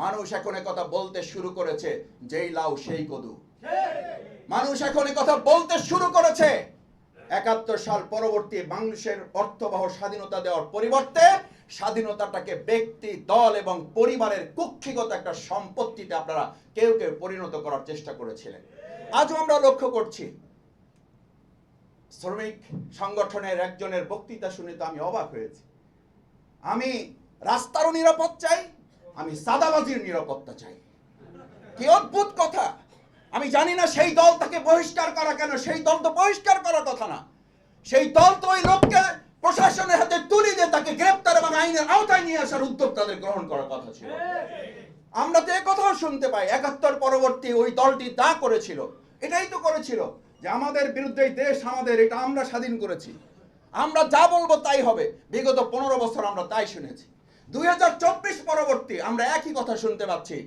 মানুষ এখন কথা বলতে শুরু করেছে, যেই লাউ সেই কদু। মানুষ এখন কথা বলতে শুরু করেছে ৭১ সাল পরবর্তী বাংলাদেশের অর্থবহ স্বাধীনতা দেওয়ার পরিবর্তে স্বাধীনতাটাকে ব্যক্তি, দল এবং পরিবারের কুক্ষিগত একটা সম্পত্তিতে আপনারা কেউ কেউ পরিণত করার চেষ্টা করেছিলেন। আজও আমরা লক্ষ্য করছি, শ্রমিক সংগঠনের একজনের বক্তৃতা শুনে তো আমি অবাক হয়েছি। আমি রাস্তারও নিরাপদ চাই, আমি সাদাবাজির নিরাপত্তা চাই। কি অদ্ভুত কথা! আমি জানি না সেই দল তাকে বহিষ্কার করা কেন। সেই দল তো বহিষ্কার করার কথা না। সেই দল তো ওই লোককে প্রশাসনের হাতে তুলে দিয়ে তাকে গ্রেপ্তার এবং আইনের আওতায় নিয়ে আসার উদ্যোগ তাদের গ্রহণ করার কথা ছিল। আমরা তো একথাও শুনতে পাই, ৭১ পরবর্তী ওই দলটি তা করেছিল, এটাই তো করেছিল যে আমাদের বিরুদ্ধে দেশ আমাদের, এটা আমরা স্বাধীন করেছি, আমরা যা বলবো তাই হবে। বিগত ১৫ বছর আমরা তাই শুনেছি। ২০২৪ পরবর্তী আমরা একই কথা শুনতে পাচ্ছি,